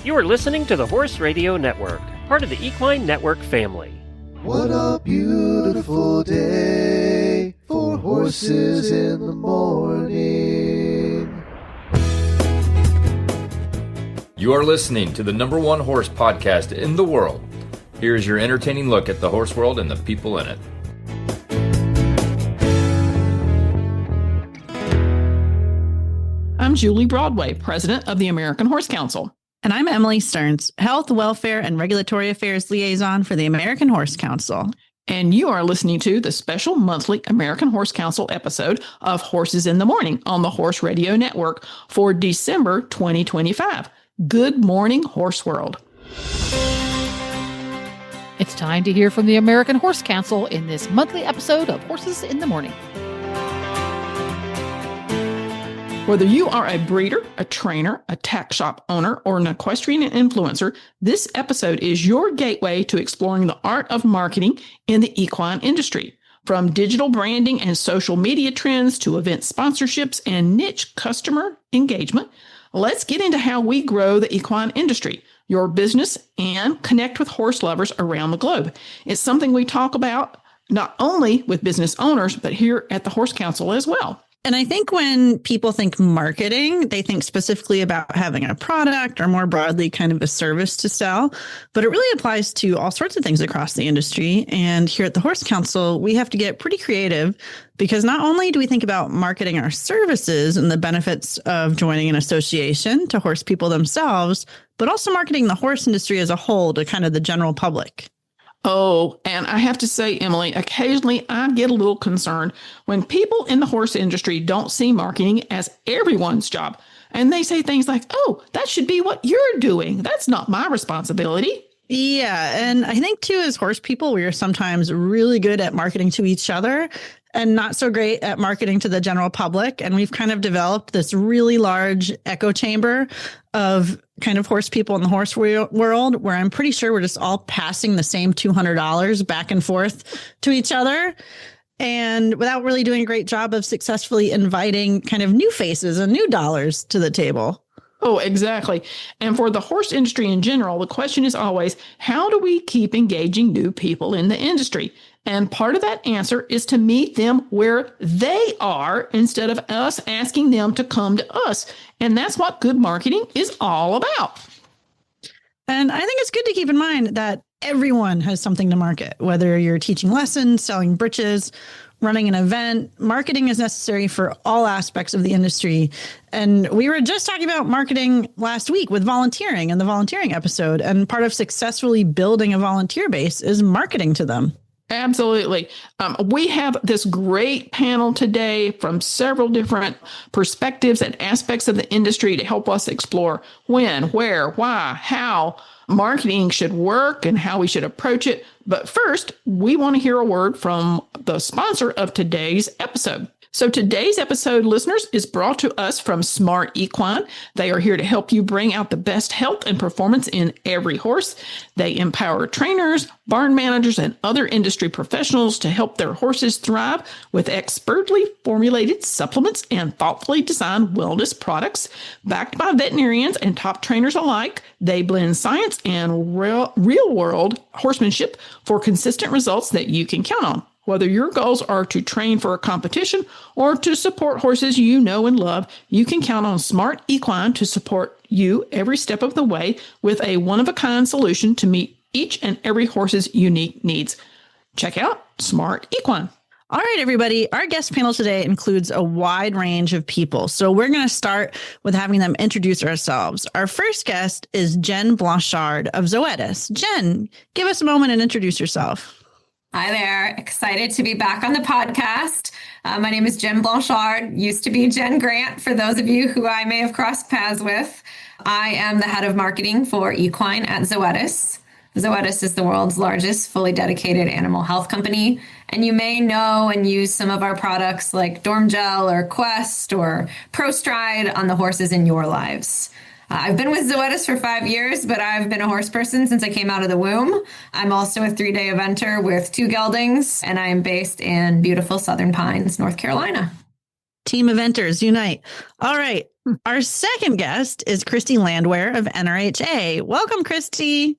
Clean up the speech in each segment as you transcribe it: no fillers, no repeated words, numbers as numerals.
You are listening to the Horse Radio Network, part of the Equine Network family. What a beautiful day for horses in the morning. You are listening to the #1 horse podcast in the world. Here is your entertaining look at the horse world and the people in it. I'm Julie Broadway, president of the American Horse Council. And I'm Emily Stearns, Health, Welfare, and Regulatory Affairs Liaison for the American Horse Council. And you are listening to the special monthly American Horse Council episode of Horses in the Morning on the Horse Radio Network for December 2025. Good morning, Horse World. It's time to hear from the American Horse Council in this monthly episode of Horses in the Morning. Whether you are a breeder, a trainer, a tack shop owner, or an equestrian influencer, this episode is your gateway to exploring the art of marketing in the equine industry. From digital branding and social media trends to event sponsorships and niche customer engagement, let's get into how we grow the equine industry, your business, and connect with horse lovers around the globe. It's something we talk about not only with business owners, but here at the Horse Council as well. And I think when people think marketing, they think specifically about having a product or more broadly kind of a service to sell. But it really applies to all sorts of things across the industry. And here at the Horse Council, we have to get pretty creative because not only do we think about marketing our services and the benefits of joining an association to horse people themselves, but also marketing the horse industry as a whole to kind of the general public. Oh, and I have to say, Emily, occasionally I get a little concerned when people in the horse industry don't see marketing as everyone's job. And they say things like, oh, that should be what you're doing. That's not my responsibility. Yeah. And I think, too, as horse people, we are sometimes really good at marketing to each other and not so great at marketing to the general public. And we've kind of developed this really large echo chamber of kind of horse people in the horse world where I'm pretty sure we're just all passing the same $200 back and forth to each other. And without really doing a great job of successfully inviting kind of new faces and new dollars to the table. Oh, exactly. And for the horse industry in general, the question is always, how do we keep engaging new people in the industry? And part of that answer is to meet them where they are instead of us asking them to come to us. And that's what good marketing is all about. And I think it's good to keep in mind that everyone has something to market, whether you're teaching lessons, selling breeches, running an event. Marketing is necessary for all aspects of the industry. And we were just talking about marketing last week with volunteering in the volunteering episode. And part of successfully building a volunteer base is marketing to them. Absolutely. We have this great panel today from several different perspectives and aspects of the industry to help us explore when, where, why, how marketing should work and how we should approach it. But first, we want to hear a word from the sponsor of today's episode. So today's episode, listeners, is brought to us from Smart Equine. They are here to help you bring out the best health and performance in every horse. They empower trainers, barn managers, and other industry professionals to help their horses thrive with expertly formulated supplements and thoughtfully designed wellness products. Backed by veterinarians and top trainers alike, they blend science and real-world horsemanship for consistent results that you can count on. Whether your goals are to train for a competition or to support horses you know and love, you can count on Smart Equine to support you every step of the way with a one-of-a-kind solution to meet each and every horse's unique needs. Check out Smart Equine. All right, everybody. Our guest panel today includes a wide range of people. So we're going to start with having them introduce ourselves. Our first guest is Jen Blanchard of Zoetis. Jen, give us a moment and introduce yourself. Hi there. Excited to be back on the podcast. My name is Jen Blanchard, used to be Jen Grant, for those of you who I may have crossed paths with. I am the head of marketing for Equine at Zoetis. Zoetis is the world's largest fully dedicated animal health company. And you may know and use some of our products like Dorm Gel or Quest or ProStride on the horses in your lives. I've been with Zoetis for 5 years, but I've been a horse person since I came out of the womb. I'm also a 3-day eventer with 2 geldings, and I am based in beautiful Southern Pines, North Carolina. Team eventers unite. All right. Our second guest is Christy Landwehr of NRHA. Welcome, Christy.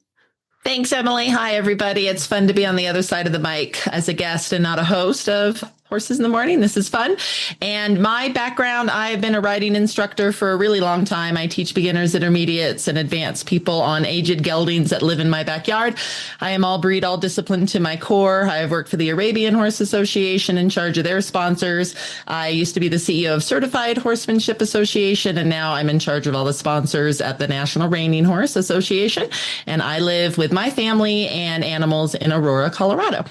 Thanks, Emily. Hi, everybody. It's fun to be on the other side of the mic as a guest and not a host of Horses in the Morning. This is fun. And my background, I've been a riding instructor for a really long time. I teach beginners, intermediates, and advanced people on aged geldings that live in my backyard. I am all breed, all discipline to my core. I have worked for the Arabian Horse Association in charge of their sponsors. I used to be the CEO of Certified Horsemanship Association, and now I'm in charge of all the sponsors at the National Reining Horse Association. And I live with my family and animals in Aurora, Colorado.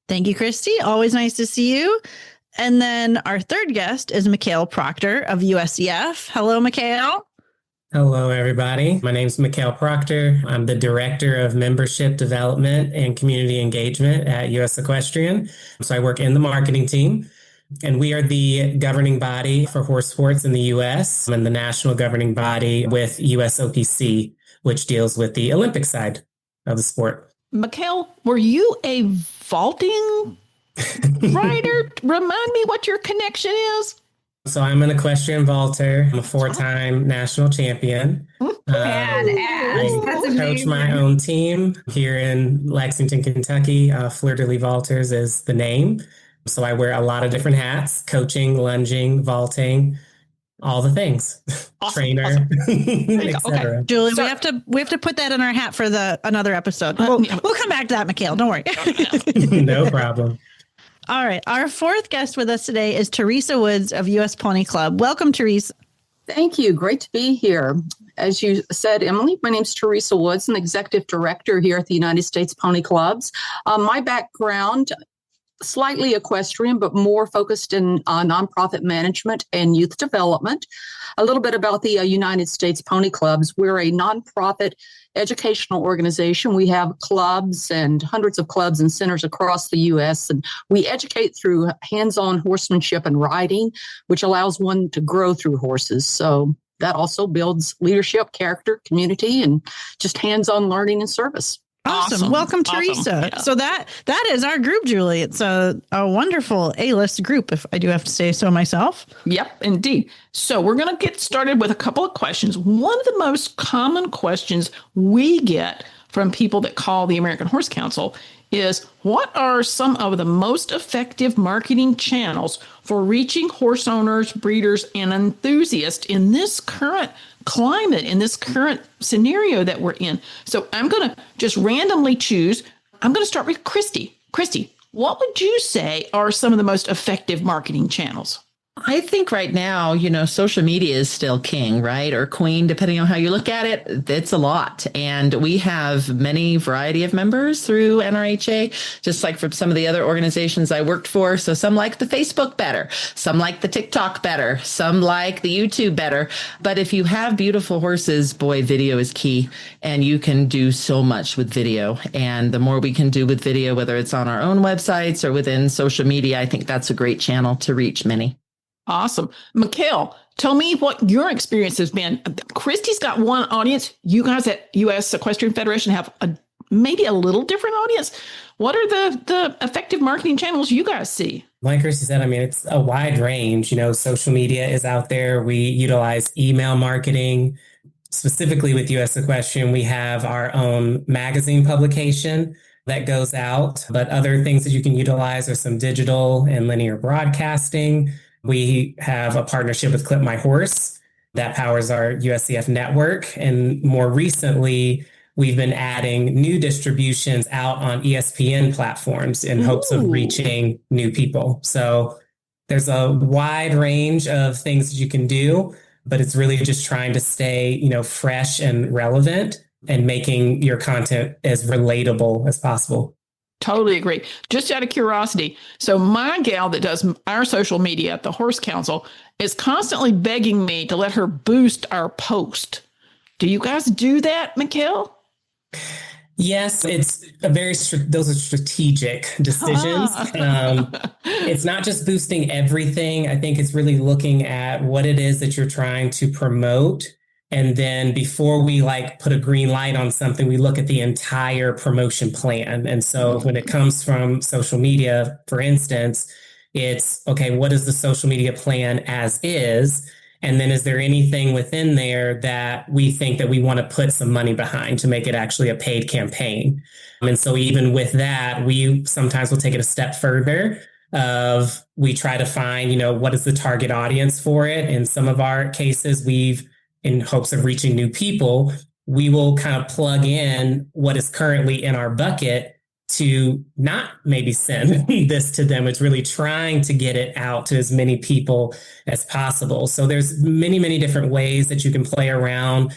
Thank you, Christy. Always nice to see you. And then our third guest is Mikhail Proctor of USCF. Hello, Mikhail. Hello, everybody. My name is Mikhail Proctor. I'm the Director of Membership Development and Community Engagement at US Equestrian. So I work in the marketing team, and we are the governing body for horse sports in the US and the national governing body with USOPC, which deals with the Olympic side of the sport. Mikhail, were you a vaulting rider? Remind me what your connection is. So I'm an equestrian vaulter. I'm a 4-time national champion. I coach my own team here in Lexington, Kentucky. Fleur-de-lis Vaulters is the name. So I wear a lot of different hats: coaching, lunging, vaulting, all the things. Awesome, Trainer, awesome. etc. Okay. Julie, we have to put that in our hat for another episode. We'll come back to that, Mikhail. Don't worry. No problem. All right. Our fourth guest with us today is Teresa Woods of US Pony Club. Welcome, Teresa. Thank you. Great to be here. As you said, Emily, my name is Teresa Woods. I'm the Executive Director here at the United States Pony Clubs. My background, slightly equestrian, but more focused in nonprofit management and youth development. A little bit about the United States Pony Clubs. We're a nonprofit educational organization. We have clubs and hundreds of clubs and centers across the U.S., and we educate through hands-on horsemanship and riding, which allows one to grow through horses. So that also builds leadership, character, community, and just hands-on learning and service. Awesome. Welcome, Teresa. Awesome. Yeah. So that is our group, Julie. It's a wonderful A-list group, if I do have to say so myself. Yep, indeed. So we're going to get started with a couple of questions. One of the most common questions we get from people that call the American Horse Council is, what are some of the most effective marketing channels for reaching horse owners, breeders, and enthusiasts in this current climate, in this current scenario that we're in? So I'm going to just randomly choose. I'm going to start with Christy. Christy, what would you say are some of the most effective marketing channels? I think right now, social media is still king, right? Or queen, depending on how you look at it. It's a lot. And we have many variety of members through NRHA, just like from some of the other organizations I worked for. So some like the Facebook better, some like the TikTok better, some like the YouTube better. But if you have beautiful horses, boy, video is key. And you can do so much with video. And the more we can do with video, whether it's on our own websites or within social media, I think that's a great channel to reach many. Awesome. Mikhail, tell me what your experience has been. Christy's got one audience. You guys at U.S. Equestrian Federation have maybe a little different audience. What are the effective marketing channels you guys see? Like Christy said, it's a wide range. Social media is out there. We utilize email marketing. Specifically with U.S. Equestrian, we have our own magazine publication that goes out. But other things that you can utilize are some digital and linear broadcasting. We have a partnership with Clip My Horse that powers our USCF network. And more recently, we've been adding new distributions out on ESPN platforms in hopes of reaching new people. So there's a wide range of things that you can do, but it's really just trying to stay, fresh and relevant and making your content as relatable as possible. Totally agree. Just out of curiosity. So my gal that does our social media at the Horse Council is constantly begging me to let her boost our post. Do you guys do that, Mikhail? Yes, it's those are strategic decisions. It's not just boosting everything. I think it's really looking at what it is that you're trying to promote. And then before we put a green light on something, we look at the entire promotion plan. And so when it comes from social media, for instance, it's, okay, what is the social media plan as is? And then is there anything within there that we think that we want to put some money behind to make it actually a paid campaign? And so even with that, we sometimes will take it a step further of we try to find, what is the target audience for it? In some of our cases, in hopes of reaching new people, we will kind of plug in what is currently in our bucket to not maybe send this to them. It's really trying to get it out to as many people as possible. So there's many, many different ways that you can play around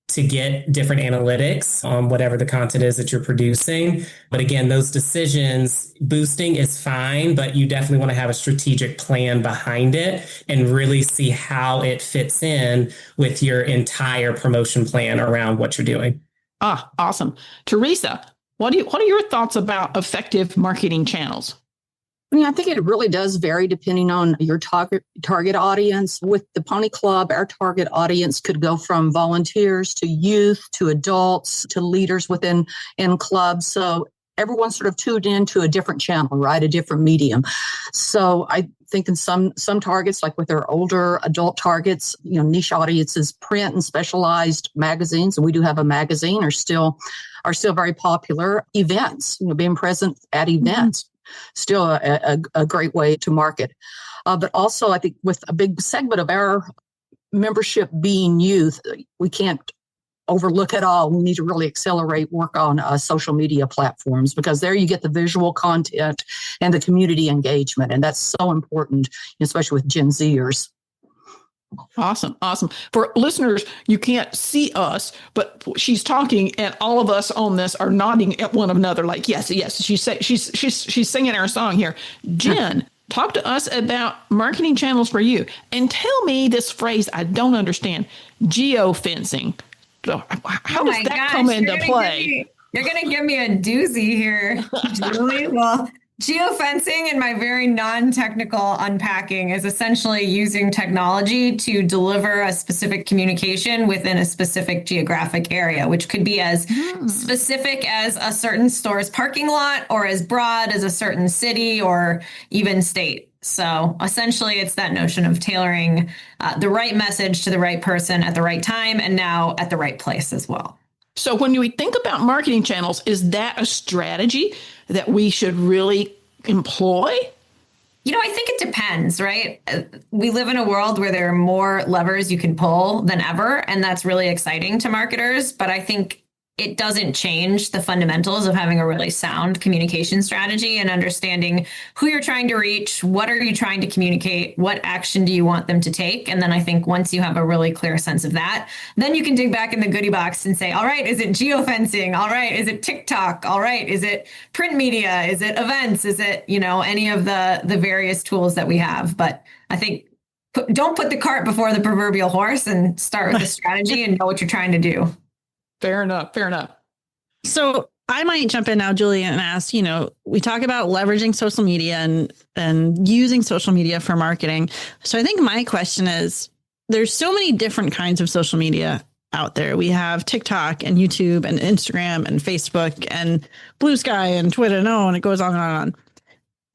to get different analytics on whatever the content is that you're producing. But again, those decisions, boosting is fine, but you definitely want to have a strategic plan behind it and really see how it fits in with your entire promotion plan around what you're doing. Awesome. Teresa, what are your thoughts about effective marketing channels? I think it really does vary depending on your target audience. With the Pony Club, our target audience could go from volunteers to youth to adults to leaders within clubs. So everyone's sort of tuned into a different channel, right? A different medium. So I think in some targets, like with our older adult targets, niche audiences, print and specialized magazines, and we do have a magazine, are still very popular. Events, being present at events. Still a great way to market. But also, I think with a big segment of our membership being youth, we can't overlook it all. We need to really accelerate work on social media platforms, because there you get the visual content and the community engagement. And that's so important, especially with Gen Zers. Awesome. For listeners, you can't see us, but she's talking, and all of us on this are nodding at one another like, yes. She's singing our song here. Jen, talk to us about marketing channels for you, and tell me this phrase I don't understand: geofencing. So how does that come into play? You're going to give me a doozy here, Julie. Well, geofencing, in my very non-technical unpacking, is essentially using technology to deliver a specific communication within a specific geographic area, which could be as specific as a certain store's parking lot or as broad as a certain city or even state. So essentially, it's that notion of tailoring the right message to the right person at the right time, and now at the right place as well. So when we think about marketing channels, is that a strategy that we should really employ? I think it depends, right? We live in a world where there are more levers you can pull than ever, and that's really exciting to marketers. But I think it doesn't change the fundamentals of having a really sound communication strategy and understanding who you're trying to reach, what are you trying to communicate, what action do you want them to take. And then I think once you have a really clear sense of that, then you can dig back in the goodie box and say, all right, is it geofencing? All right, is it TikTok? All right, is it print media? Is it events? Is it, any of the various tools that we have? But I think don't put the cart before the proverbial horse, and start with the strategy and know what you're trying to do. Fair enough. So I might jump in now, Julie, and ask, we talk about leveraging social media and using social media for marketing. So I think my question is, there's so many different kinds of social media out there. We have TikTok and YouTube and Instagram and Facebook and Blue Sky and Twitter, and it goes on and on.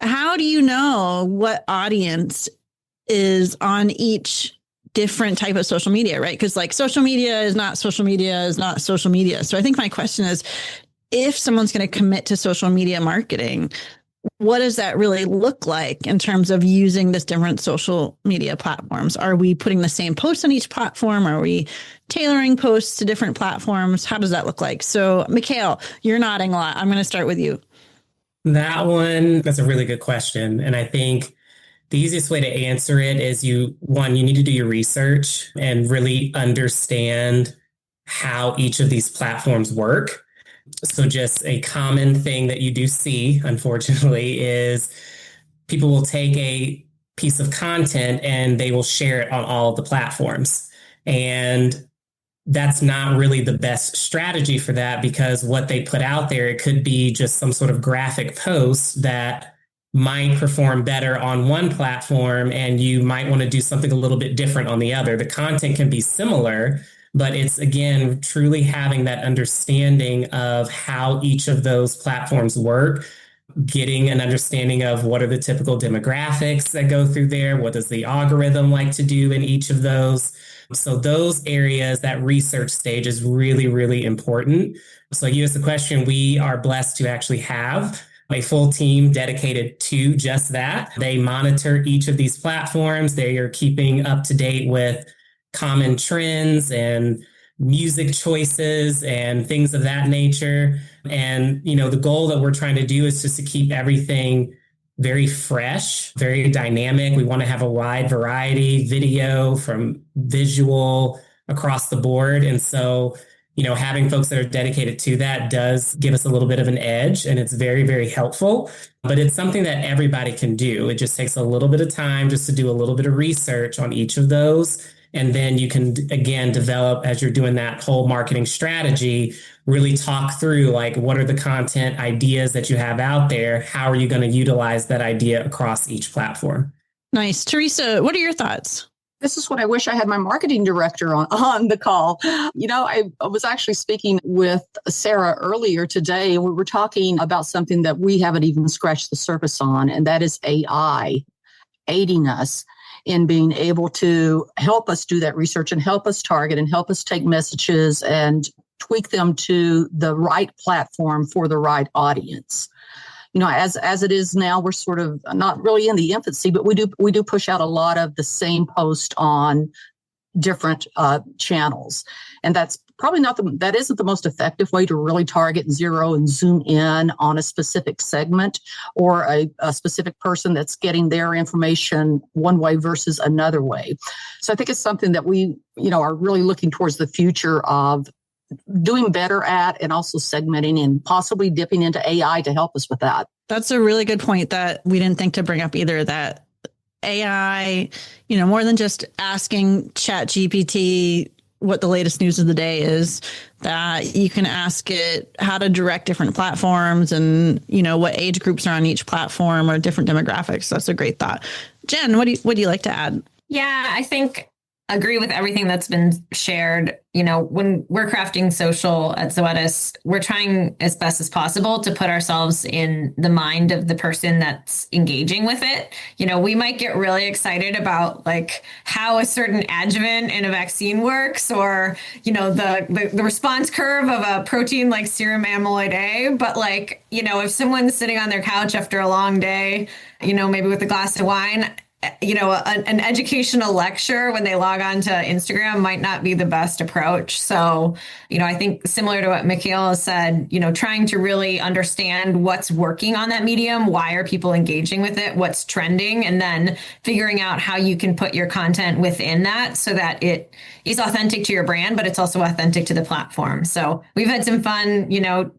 How do you know what audience is on each different type of social media, right? Because social media is not social media. So I think my question is, if someone's going to commit to social media marketing, what does that really look like in terms of using this different social media platforms? Are we putting the same posts on each platform? Are we tailoring posts to different platforms? How does that look like? So Mikhail, you're nodding a lot. I'm going to start with you. That's a really good question. And I think the easiest way to answer it is you need to do your research and really understand how each of these platforms work. So just a common thing that you do see, unfortunately, is people will take a piece of content and they will share it on all of the platforms. And that's not really the best strategy for that, because what they put out there, it could be just some sort of graphic post that might perform better on one platform, and you might want to do something a little bit different on the other. The content can be similar, but it's, again, truly having that understanding of how each of those platforms work. getting an understanding of what are the typical demographics that go through there. What does the algorithm like to do in each of those? So those areas, that research stage is really, really important. So you asked the question, we are blessed to actually have a full team dedicated to just that. They monitor each of these platforms. They are keeping up to date with common trends and music choices and things of that nature. And, the goal that we're trying to do is just to keep everything very fresh, very dynamic. We want to have a wide variety, video from visual across the board. And so, having folks that are dedicated to that does give us a little bit of an edge, and it's very, very helpful. But it's something that everybody can do. It just takes a little bit of time just to do a little bit of research on each of those. And then you can, again, develop, as you're doing that whole marketing strategy, really talk through like, what are the content ideas that you have out there? How are you going to utilize that idea across each platform? Nice. Teresa, what are your thoughts? This is what I wish I had my marketing director on the call. I was actually speaking with Sarah earlier today, and we were talking about something that we haven't even scratched the surface on, and that is AI aiding us in being able to help us do that research and help us target and help us take messages and tweak them to the right platform for the right audience. As it is now, we're sort of not really in the infancy, but we do push out a lot of the same post on different channels, and that's probably that isn't the most effective way to really target and zero and zoom in on a specific segment or a specific person that's getting their information one way versus another way. So I think it's something that we, are really looking towards the future of doing better at, and also segmenting and possibly dipping into AI to help us with that. That's a really good point that we didn't think to bring up either, that AI, more than just asking ChatGPT what the latest news of the day is, that you can ask it how to direct different platforms and, what age groups are on each platform or different demographics. That's a great thought. Jen, what do you like to add? Yeah, I think agree with everything that's been shared. When we're crafting social at Zoetis, we're trying as best as possible to put ourselves in the mind of the person that's engaging with it. We might get really excited about like how a certain adjuvant in a vaccine works, or, the response curve of a protein like serum amyloid A. But if someone's sitting on their couch after a long day, maybe with a glass of wine, an educational lecture when they log on to Instagram might not be the best approach. So, I think similar to what Michaela said, trying to really understand what's working on that medium, why are people engaging with it, what's trending, and then figuring out how you can put your content within that so that it is authentic to your brand, but it's also authentic to the platform. So we've had some fun,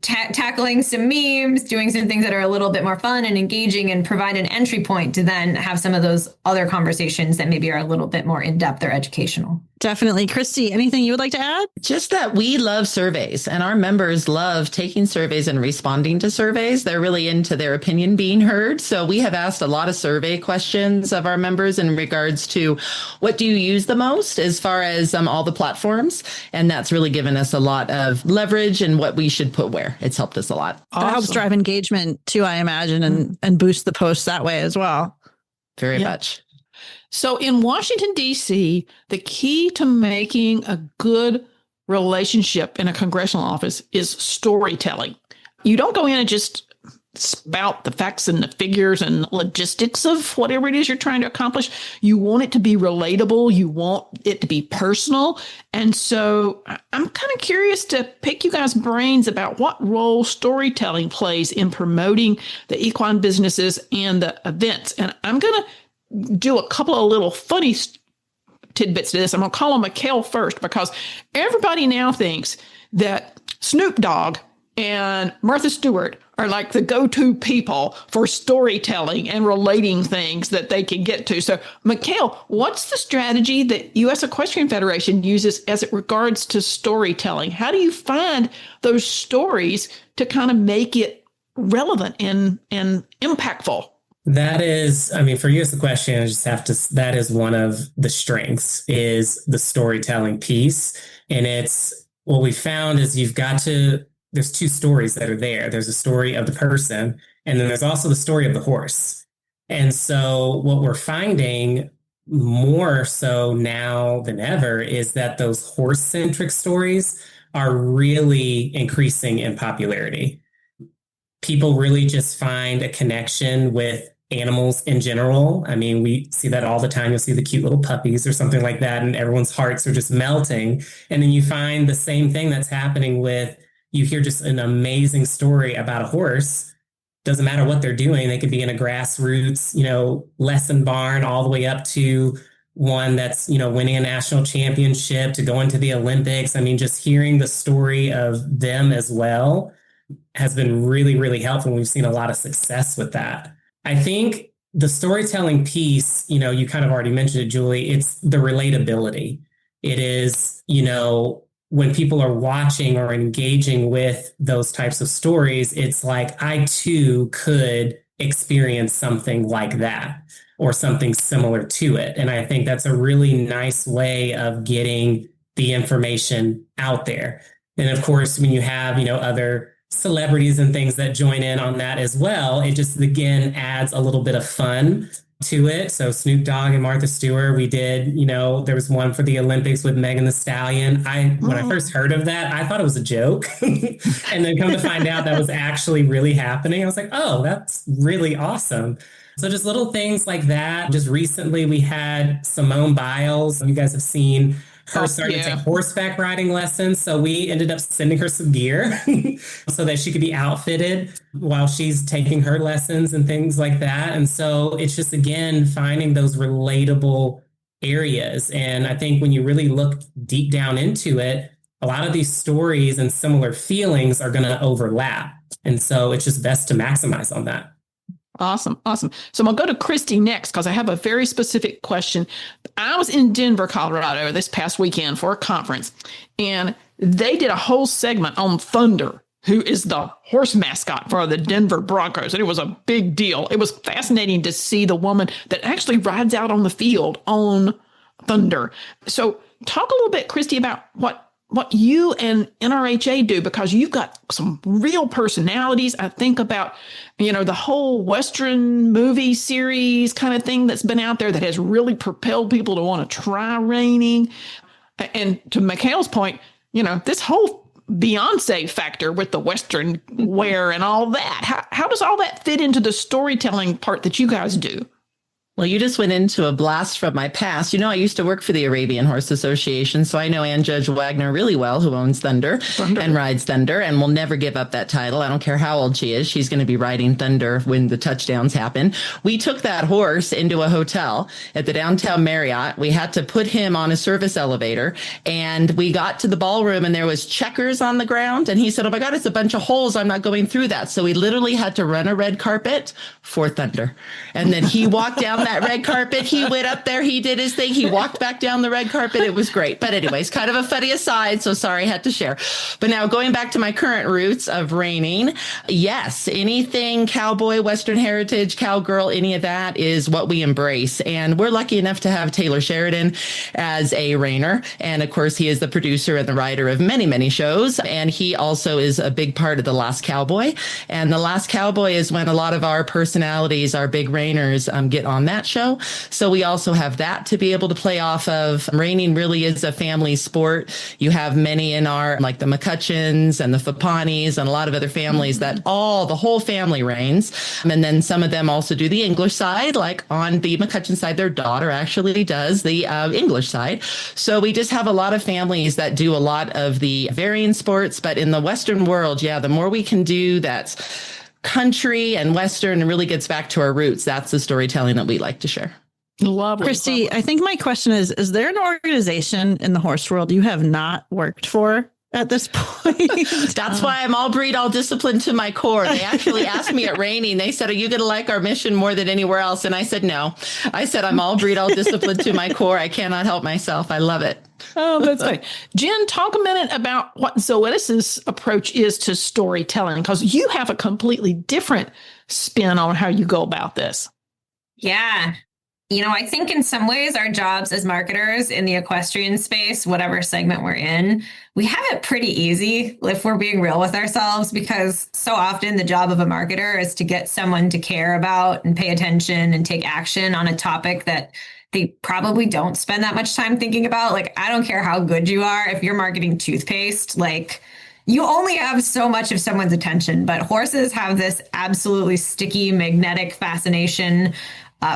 tackling some memes, doing some things that are a little bit more fun and engaging, and provide an entry point to then have some of those other conversations that maybe are a little bit more in-depth or educational. Definitely. Christy, anything you would like to add? Just that we love surveys, and our members love taking surveys and responding to surveys. They're really into their opinion being heard. So we have asked a lot of survey questions of our members in regards to what do you use the most as far as all the platforms. And that's really given us a lot of leverage and what we should put where. It's helped us a lot. That helps drive engagement too, I imagine, and boost the posts that way as well. Very much. So in Washington, D.C., the key to making a good relationship in a congressional office is storytelling. You don't go in and just spout the facts and the figures and logistics of whatever it is you're trying to accomplish. You want it to be relatable. You want it to be personal. And so I'm kind of curious to pick you guys' brains about what role storytelling plays in promoting the equine businesses and the events. And I'm going to do a couple of little funny tidbits to this. I'm going to call on Mikhail first, because everybody now thinks that Snoop Dogg and Martha Stewart are like the go-to people for storytelling and relating things that they can get to. So, Mikhail, what's the strategy that U.S. Equestrian Federation uses as it regards to storytelling? How do you find those stories to kind of make it relevant and impactful? That is, for you as the question, I just have to, that is one of the strengths, is the storytelling piece. And it's what we found is there's two stories that are there. There's a story of the person And then there's also the story of the horse. And so what we're finding more so now than ever is that those horse-centric stories are really increasing in popularity. People really just find a connection with animals in general. I mean, we see that all the time. You'll see the cute little puppies or something like that, and everyone's hearts are just melting. And then you find the same thing that's happening with, you hear just an amazing story about a horse. Doesn't matter what they're doing. They could be in a grassroots, lesson barn all the way up to one that's, winning a national championship to go into the Olympics. I mean, just hearing the story of them as well has been really, really helpful. We've seen a lot of success with that. I think the storytelling piece, you kind of already mentioned it, Julie, it's the relatability. It is, when people are watching or engaging with those types of stories, it's like, I too could experience something like that or something similar to it. And I think that's a really nice way of getting the information out there. And of course, when you have, other celebrities and things that join in on that as well, it just, again, adds a little bit of fun to it. So Snoop Dogg and Martha Stewart, we did, there was one for the Olympics with Megan Thee Stallion. When I first heard of that, I thought it was a joke. And then come to find out that was actually really happening. I was like, oh, that's really awesome. So just little things like that. Just recently we had Simone Biles. You guys have seen her starting to take horseback riding lessons. So we ended up sending her some gear so that she could be outfitted while she's taking her lessons and things like that. And so it's just, again, finding those relatable areas. And I think when you really look deep down into it, a lot of these stories and similar feelings are going to overlap. And so it's just best to maximize on that. Awesome. Awesome. So I'm going to go to Christy next because I have a very specific question. I was in Denver, Colorado this past weekend for a conference, and they did a whole segment on Thunder, who is the horse mascot for the Denver Broncos. And it was a big deal. It was fascinating to see the woman that actually rides out on the field on Thunder. So talk a little bit, Christy, about what you and NRHA do, because you've got some real personalities. I think about, the whole Western movie series kind of thing that's been out there that has really propelled people to want to try reining. And to Mikhail's point, this whole Beyonce factor with the Western wear and all that. How does all that fit into the storytelling part that you guys do? Well, you just went into a blast from my past. I used to work for the Arabian Horse Association, so I know Ann Judge Wagner really well, who owns Thunder and rides Thunder, and will never give up that title. I don't care how old she is. She's going to be riding Thunder when the touchdowns happen. We took that horse into a hotel at the downtown Marriott. We had to put him on a service elevator, and we got to the ballroom, and there was checkers on the ground, and he said, oh my God, it's a bunch of holes. I'm not going through that. So we literally had to run a red carpet for Thunder. And then he walked down that red carpet. He went up there. He did his thing. He walked back down the red carpet. It was great. But anyways, kind of a funny aside. So sorry, I had to share. But now going back to my current roots of reining. Yes, anything cowboy, Western heritage, cowgirl, any of that is what we embrace. And we're lucky enough to have Taylor Sheridan as a reiner. And of course, he is the producer and the writer of many, many shows. And he also is a big part of The Last Cowboy. And The Last Cowboy is when a lot of our personalities, our big reiners, get on that show. So we also have that to be able to play off of. Reining really is a family sport. You have many in our, like the McCutcheons and the Fapanis and a lot of other families that the whole family reins. And then some of them also do the English side, like on the McCutcheon side, their daughter actually does the English side. So we just have a lot of families that do a lot of the varying sports. But in the Western world, the more we can do that's country and Western and really gets back to our roots. That's the storytelling that we like to share. Lovely. Christy, I think my question is there an organization in the horse world you have not worked for at this point? That's why I'm all breed, all discipline to my core. They actually asked me at Reining, they said, are you going to like our mission more than anywhere else? And I said, no. I said, I'm all breed, all discipline to my core. I cannot help myself. I love it. Oh, that's great. Jen, talk a minute about what Zoetis's approach is to storytelling, because you have a completely different spin on how you go about this. Yeah. I think in some ways our jobs as marketers in the equestrian space, whatever segment we're in, we have it pretty easy if we're being real with ourselves, because so often the job of a marketer is to get someone to care about and pay attention and take action on a topic that they probably don't spend that much time thinking about. Like, I don't care how good you are. If you're marketing toothpaste, like, you only have so much of someone's attention, but horses have this absolutely sticky, magnetic fascination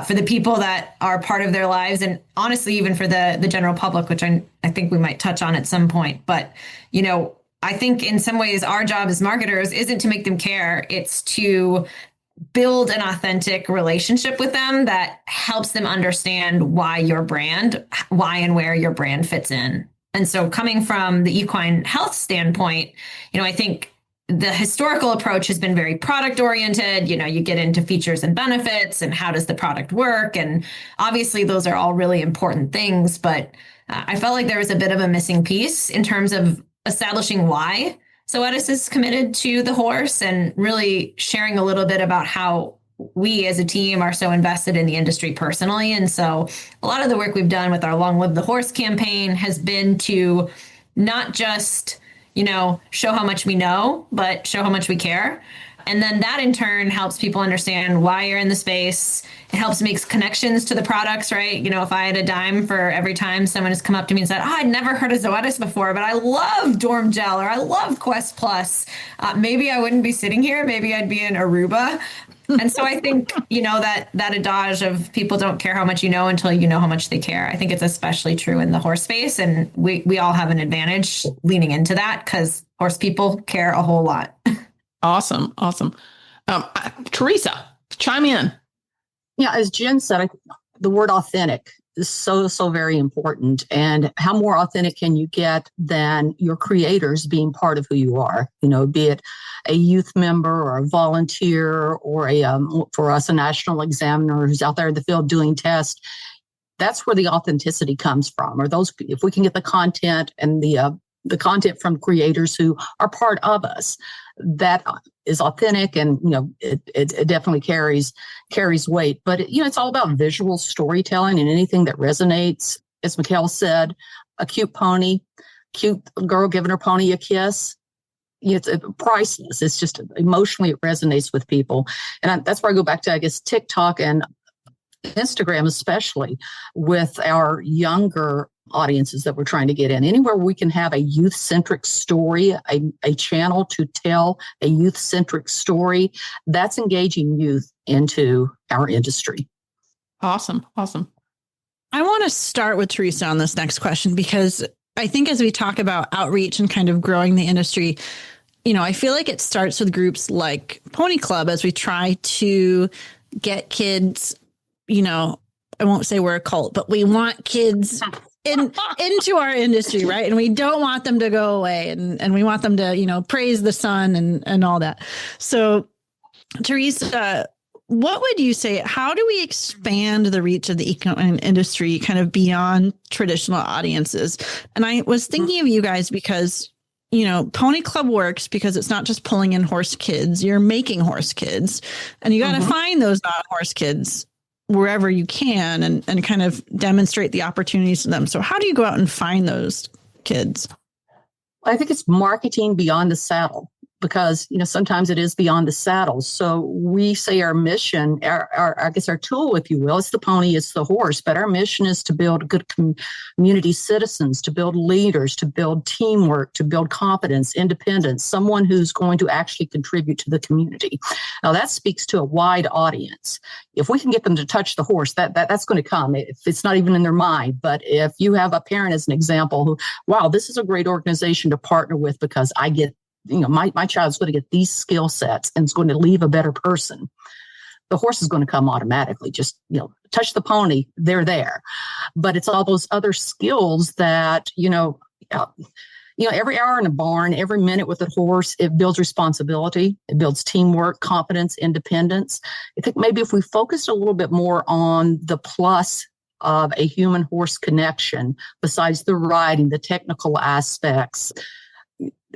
for the people that are part of their lives, and honestly, even for the general public, which I think we might touch on at some point. But, I think in some ways our job as marketers isn't to make them care. It's to build an authentic relationship with them that helps them understand why and where your brand fits in. And so coming from the equine health standpoint, I think the historical approach has been very product oriented. You get into features and benefits and how does the product work? And obviously those are all really important things, but I felt like there was a bit of a missing piece in terms of establishing why Zoetis is committed to the horse and really sharing a little bit about how we as a team are so invested in the industry personally. And so a lot of the work we've done with our Long Live the Horse campaign has been to not just show how much we know, but show how much we care. And then that in turn helps people understand why you're in the space. It helps make connections to the products, right? If I had a dime for every time someone has come up to me and said, I'd never heard of Zoetis before, but I love Dorm Gel or I love Quest Plus, maybe I wouldn't be sitting here. Maybe I'd be in Aruba. And so I think, that adage of people don't care how much you know until you know how much they care. I think it's especially true in the horse space. And we all have an advantage leaning into that because horse people care a whole lot. Awesome. Teresa, chime in. Yeah, as Jen said, the word authentic is so very important. And how more authentic can you get than your creators being part of who you are? Be it a youth member or a volunteer or for us, a national examiner who's out there in the field doing tests. That's where the authenticity comes from. Or if we can get the content and the content from creators who are part of us, that is authentic, and it definitely carries weight. But it's all about visual storytelling and anything that resonates. As Mikhail said, a cute pony, cute girl giving her pony a kiss. It's priceless. It's just emotionally it resonates with people, and that's where I go back to, I guess, TikTok and Instagram, especially with our younger audiences that we're trying to get in. Anywhere we can have a youth-centric story, a channel to tell a youth-centric story, that's engaging youth into our industry. Awesome. I want to start with Teresa on this next question, because I think as we talk about outreach and kind of growing the industry, I feel like it starts with groups like Pony Club as we try to get kids, I won't say we're a cult, but we want kids into our industry, right? And we don't want them to go away, and we want them to, praise the sun and all that. So, Teresa, what would you say? How do we expand the reach of the equine industry kind of beyond traditional audiences? And I was thinking of you guys because, Pony Club works because it's not just pulling in horse kids, you're making horse kids, and you got to find those non-horse kids wherever you can and kind of demonstrate the opportunities to them. So how do you go out and find those kids? I think it's marketing beyond the saddle, because, sometimes it is beyond the saddle. So we say our mission, I guess our tool, if you will, it's the pony, it's the horse, but our mission is to build good community citizens, to build leaders, to build teamwork, to build competence, independence, someone who's going to actually contribute to the community. Now that speaks to a wide audience. If we can get them to touch the horse, that's going to come if it's not even in their mind. But if you have a parent, as an example, who, wow, this is a great organization to partner with because I get, my child's going to get these skill sets and it's going to leave a better person, the horse is going to come automatically. Just, touch the pony, they're there. But it's all those other skills that, every hour in a barn, every minute with a horse, it builds responsibility, it builds teamwork, competence, independence. I think maybe if we focused a little bit more on the plus of a human horse connection, besides the riding, the technical aspects,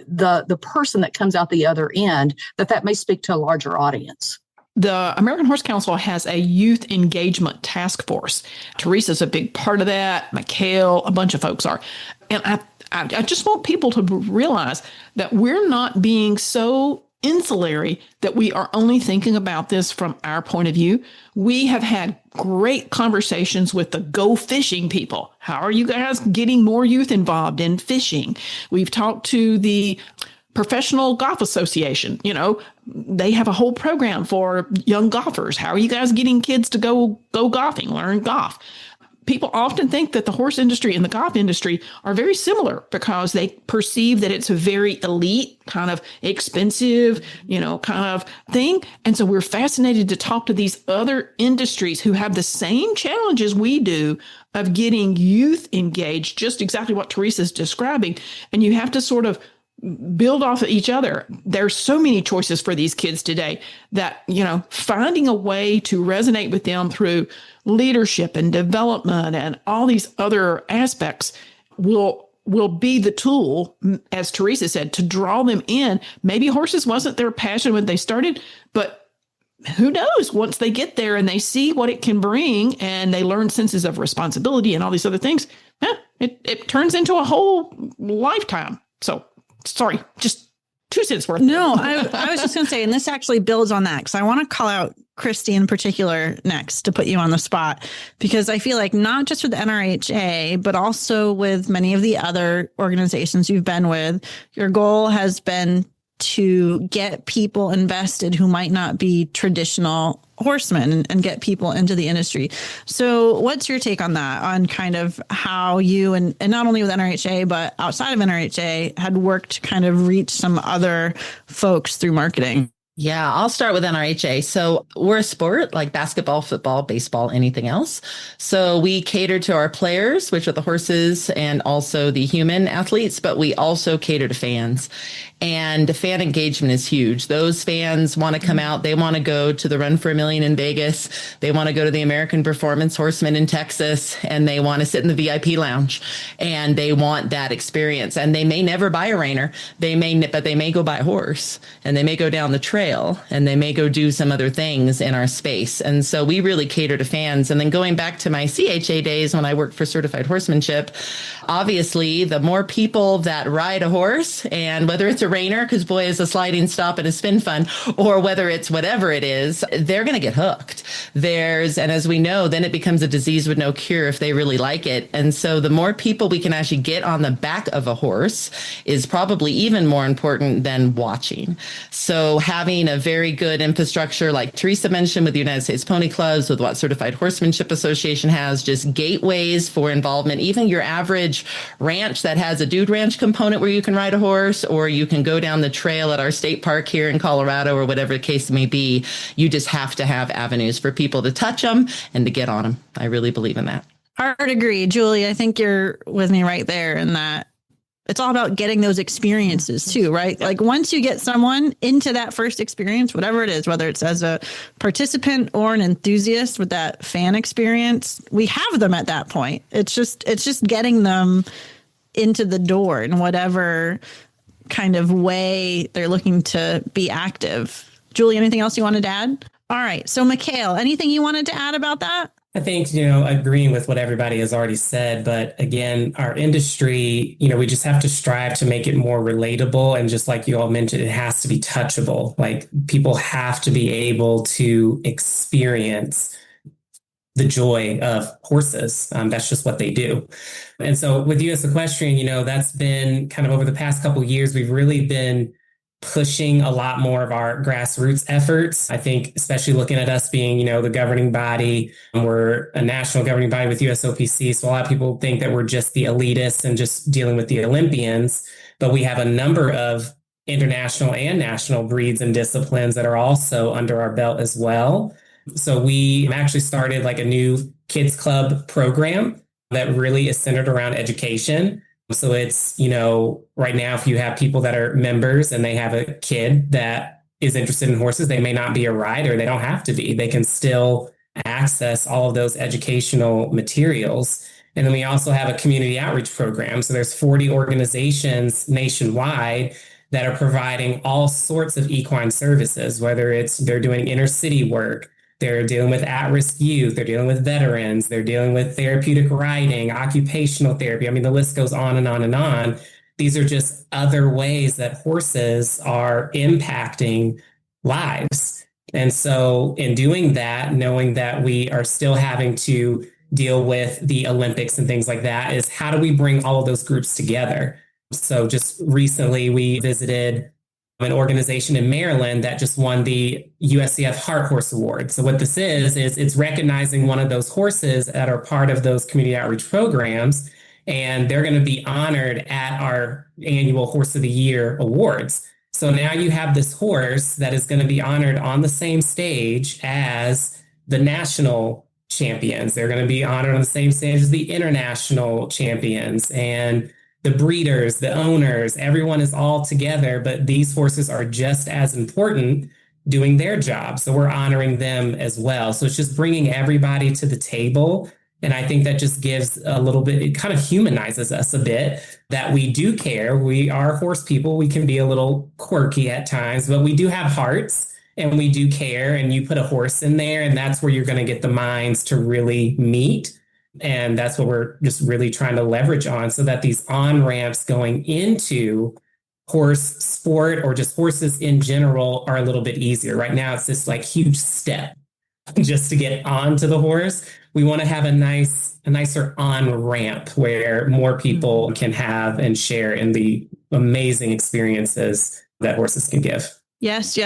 the person that comes out the other end, that may speak to a larger audience. The American Horse Council has a youth engagement task force. Teresa's a big part of that. Mikhail, a bunch of folks are. And I just want people to realize that we're not being so insulary that we are only thinking about this from our point of view. We have had great conversations with the go fishing people. How are you guys getting more youth involved in fishing? We've talked to the Professional Golf Association. They have a whole program for young golfers. How are you guys getting kids to go golfing, learn golf? People often think that the horse industry and the golf industry are very similar because they perceive that it's a very elite, kind of expensive, kind of thing. And so we're fascinated to talk to these other industries who have the same challenges we do of getting youth engaged, just exactly what Teresa's describing. And you have to sort of build off of each other. There's so many choices for these kids today that, finding a way to resonate with them through leadership and development and all these other aspects will be the tool, as Teresa said, to draw them in. Maybe horses wasn't their passion when they started, but who knows, once they get there and they see what it can bring and they learn senses of responsibility and all these other things, it turns into a whole lifetime. So sorry, just 2 cents worth. No, I was just going to say, and this actually builds on that because I want to call out Christy in particular next to put you on the spot, because I feel like not just with the NRHA, but also with many of the other organizations you've been with, your goal has been to get people invested who might not be traditional horsemen and get people into the industry. So what's your take on that, on kind of how you and not only with NRHA, but outside of NRHA had worked to kind of reach some other folks through marketing? Yeah, I'll start with NRHA. So we're a sport like basketball, football, baseball, anything else. So we cater to our players, which are the horses and also the human athletes, but we also cater to fans. And fan engagement is huge. Those fans want to come out. They want to go to the Run for a Million in Vegas. They want to go to the American Performance Horseman in Texas, and they want to sit in the VIP lounge, and they want that experience. And they may never buy a reiner. But they may go buy a horse, and they may go down the trail, and they may go do some other things in our space. And so we really cater to fans. And then going back to my CHA days when I worked for certified horsemanship, obviously the more people that ride a horse, and whether it's a reiner, because boy, is a sliding stop and a spin fun, or whether it's whatever it is, they're going to get hooked. And as we know, then it becomes a disease with no cure if they really like it. And so the more people we can actually get on the back of a horse is probably even more important than watching. So having a very good infrastructure, like Teresa mentioned, with the United States Pony Clubs, with what Certified Horsemanship Association has, just gateways for involvement. Even your average ranch that has a dude ranch component where you can ride a horse, or you can go down the trail at our state park here in Colorado, or whatever the case may be. You just have to have avenues for people to touch them and to get on them. I really believe in that. Hard agree. Julie, I think you're with me right there in that it's all about getting those experiences too, right? Like once you get someone into that first experience, whatever it is, whether it's as a participant or an enthusiast with that fan experience, we have them at that point. It's just getting them into the door in whatever kind of way they're looking to be active. Julie, anything else you wanted to add? All right. So Mikhail, anything you wanted to add about that? I think, agreeing with what everybody has already said, but again, our industry, we just have to strive to make it more relatable. And just like you all mentioned, it has to be touchable. Like people have to be able to experience the joy of horses. That's just what they do. And so with US Equestrian, that's been kind of over the past couple of years, we've really been pushing a lot more of our grassroots efforts. I think, especially looking at us being, the governing body, we're a national governing body with USOPC. So a lot of people think that we're just the elitists and just dealing with the Olympians, but we have a number of international and national breeds and disciplines that are also under our belt as well. So we actually started like a new kids club program that really is centered around education. So it's, right now, if you have people that are members and they have a kid that is interested in horses, they may not be a rider. They don't have to be. They can still access all of those educational materials. And then we also have a community outreach program. So there's 40 organizations nationwide that are providing all sorts of equine services, whether it's they're doing inner city work, they're dealing with at-risk youth, they're dealing with veterans, they're dealing with therapeutic riding, occupational therapy. I mean, the list goes on and on and on. These are just other ways that horses are impacting lives. And so in doing that, knowing that we are still having to deal with the Olympics and things like that, is how do we bring all of those groups together? So just recently we visited an organization in Maryland that just won the USCF Heart Horse Award. So what this is it's recognizing one of those horses that are part of those community outreach programs, and they're going to be honored at our annual Horse of the Year awards. So now you have this horse that is going to be honored on the same stage as the national champions. They're going to be honored on the same stage as the international champions, and the breeders, the owners, everyone is all together, but these horses are just as important doing their job. So we're honoring them as well. So it's just bringing everybody to the table. And I think that just gives a little bit, it kind of humanizes us a bit, that we do care. We are horse people. We can be a little quirky at times, but we do have hearts and we do care. And you put a horse in there, and that's where you're going to get the minds to really meet. And that's what we're just really trying to leverage on, so that these on-ramps going into horse sport or just horses in general are a little bit easier. Right now, it's this like huge step just to get onto the horse. We want to have a nicer on-ramp where more people can have and share in the amazing experiences that horses can give. Yes.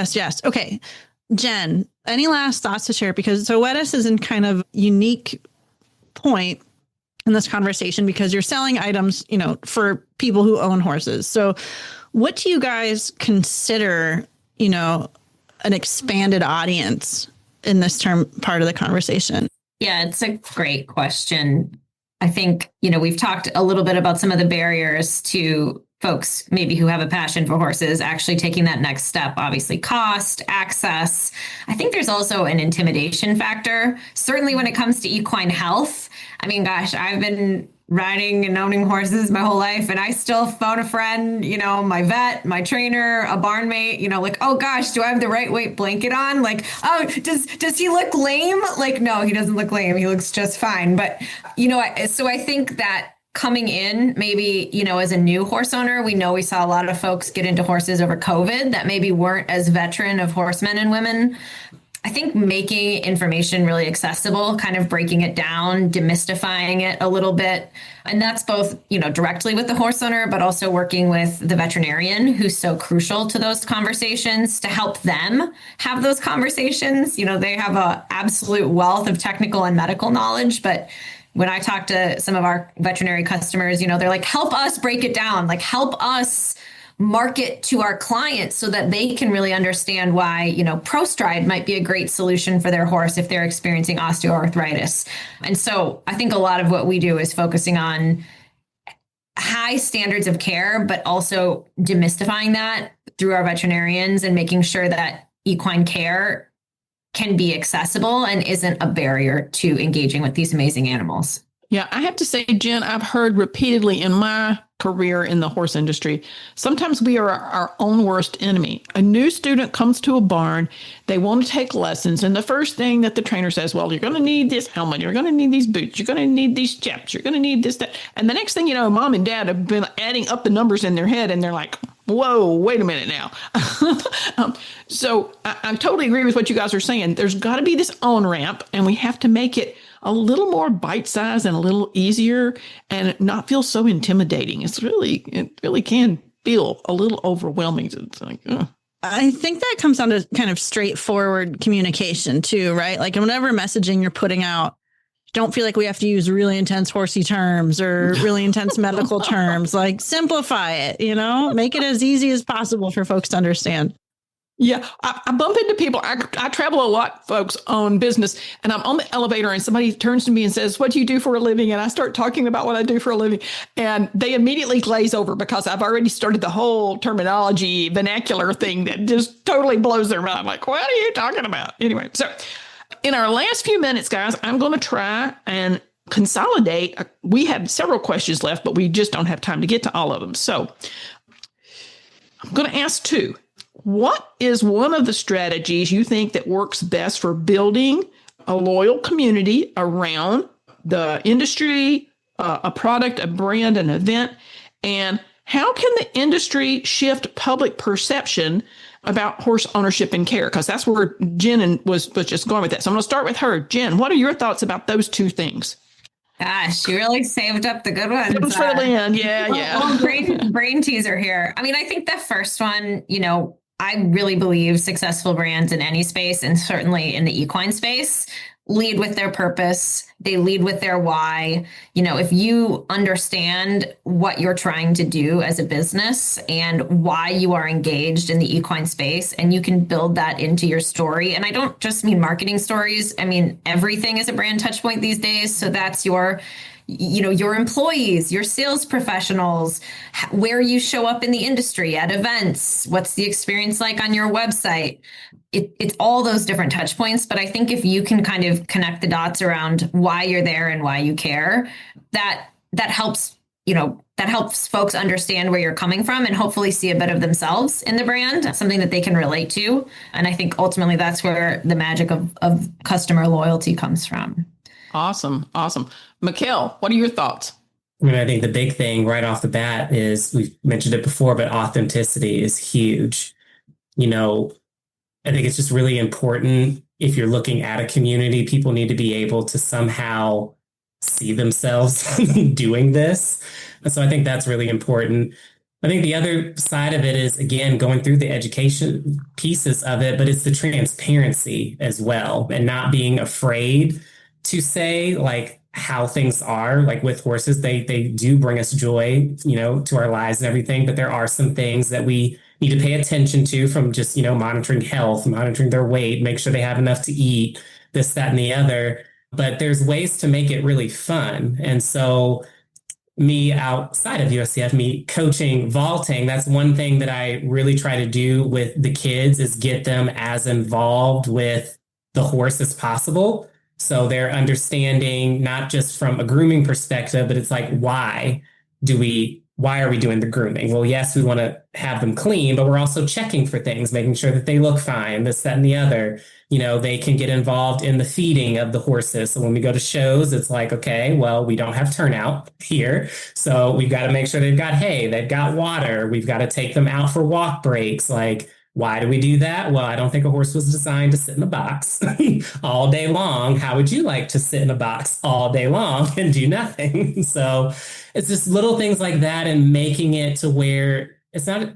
Okay. Jen, any last thoughts to share? Because Zoetis is in kind of unique point in this conversation because you're selling items, for people who own horses. So what do you guys consider, an expanded audience in this part of the conversation? Yeah, it's a great question. I think, we've talked a little bit about some of the barriers to folks maybe who have a passion for horses actually taking that next step. Obviously, cost, access. I think there's also an intimidation factor, certainly when it comes to equine health. I mean, gosh, I've been riding and owning horses my whole life, and I still phone a friend, my vet, my trainer, a barn mate, oh gosh, do I have the right weight blanket on? Like, oh, does he look lame? Like, no, he doesn't look lame. He looks just fine. But, so I think that coming in, maybe, as a new horse owner, we saw a lot of folks get into horses over COVID that maybe weren't as veteran of horsemen and women. I think making information really accessible, kind of breaking it down, demystifying it a little bit. And that's both, directly with the horse owner, but also working with the veterinarian, who's so crucial to those conversations, to help them have those conversations. They have an absolute wealth of technical and medical knowledge, but when I talk to some of our veterinary customers, they're like, help us break it down, like help us market to our clients so that they can really understand why, ProStride might be a great solution for their horse if they're experiencing osteoarthritis. And so I think a lot of what we do is focusing on high standards of care, but also demystifying that through our veterinarians and making sure that equine care can be accessible and isn't a barrier to engaging with these amazing animals. Yeah, I have to say, Jen, I've heard repeatedly in my career in the horse industry, sometimes we are our own worst enemy. A new student comes to a barn, they want to take lessons, and the first thing that the trainer says, well, you're going to need this helmet, you're going to need these boots, you're going to need these chaps, you're going to need this, that. And the next thing you know, mom and dad have been adding up the numbers in their head, and they're like, whoa, wait a minute now. So I totally agree with what you guys are saying. There's got to be this on-ramp, and we have to make it a little more bite-sized and a little easier and not feel so intimidating. It really can feel a little overwhelming. It's like, I think that comes down to kind of straightforward communication too, right? Like whatever messaging you're putting out, don't feel like we have to use really intense horsey terms or really intense medical terms. Like simplify it, make it as easy as possible for folks to understand. Yeah, I bump into people. I travel a lot, folks, on business, and I'm on the elevator and somebody turns to me and says, what do you do for a living? And I start talking about what I do for a living. And they immediately glaze over because I've already started the whole terminology vernacular thing that just totally blows their mind. I'm like, what are you talking about? Anyway, so in our last few minutes, guys, I'm going to try and consolidate. We have several questions left, but we just don't have time to get to all of them. So I'm going to ask two. What is one of the strategies you think that works best for building a loyal community around the industry, a product, a brand, an event? And how can the industry shift public perception about horse ownership and care? Because that's where Jen was just going with that. So I'm going to start with her. Jen, what are your thoughts about those two things? Gosh, you really saved up the good ones. It was for the end. Yeah. Well, brain teaser here. I mean, I think the first one, I really believe successful brands in any space, and certainly in the equine space, lead with their purpose. They lead with their why. If you understand what you're trying to do as a business and why you are engaged in the equine space, and you can build that into your story. And I don't just mean marketing stories. I mean, everything is a brand touch point these days. So that's your employees, your sales professionals, where you show up in the industry at events, what's the experience like on your website. It's all those different touch points. But I think if you can kind of connect the dots around why you're there and why you care, that helps, that helps folks understand where you're coming from and hopefully see a bit of themselves in the brand, something that they can relate to. And I think ultimately that's where the magic of customer loyalty comes from. Awesome. Mikkel, what are your thoughts? I think the big thing right off the bat is, we've mentioned it before, but authenticity is huge. I think it's just really important. If you're looking at a community, people need to be able to somehow see themselves doing this. And so I think that's really important. I think the other side of it is, again, going through the education pieces of it, but it's the transparency as well, and not being afraid to say how things are. With horses, they do bring us joy, to our lives and everything. But there are some things that we need to pay attention to, from just, monitoring health, monitoring their weight, make sure they have enough to eat, this, that, and the other. But there's ways to make it really fun. And so me outside of USCF, me coaching vaulting, that's one thing that I really try to do with the kids, is get them as involved with the horse as possible. So they're understanding, not just from a grooming perspective, but it's why are we doing the grooming? Well, yes, we want to have them clean, but we're also checking for things, making sure that they look fine, this, that, and the other. They can get involved in the feeding of the horses. So when we go to shows, it's okay, well, we don't have turnout here. So we've got to make sure they've got hay, they've got water. We've got to take them out for walk breaks. Why do we do that? Well, I don't think a horse was designed to sit in a box all day long. How would you like to sit in a box all day long and do nothing? So it's just little things like that, and making it to where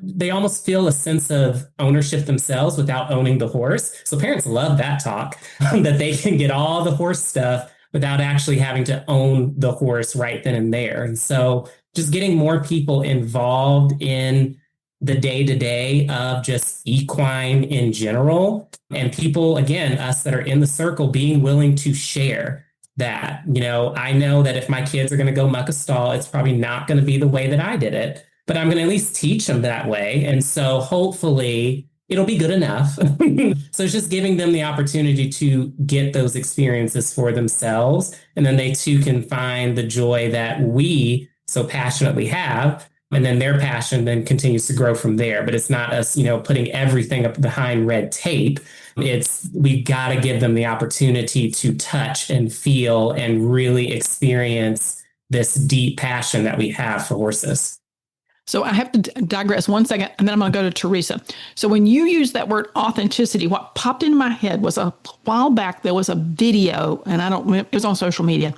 they almost feel a sense of ownership themselves without owning the horse. So parents love that talk, that they can get all the horse stuff without actually having to own the horse right then and there. And so just getting more people involved in the day-to-day of just equine in general, and people, again, us that are in the circle, being willing to share that. I know that if my kids are going to go muck a stall, it's probably not going to be the way that I did it, but I'm going to at least teach them that way. And so hopefully it'll be good enough. So it's just giving them the opportunity to get those experiences for themselves. And then they too can find the joy that we so passionately have. And then their passion then continues to grow from there. But it's not us, putting everything up behind red tape. We got to give them the opportunity to touch and feel and really experience this deep passion that we have for horses. So I have to digress one second, and then I'm going to go to Teresa. So when you use that word authenticity, what popped into my head was, a while back, there was a video, and it was on social media,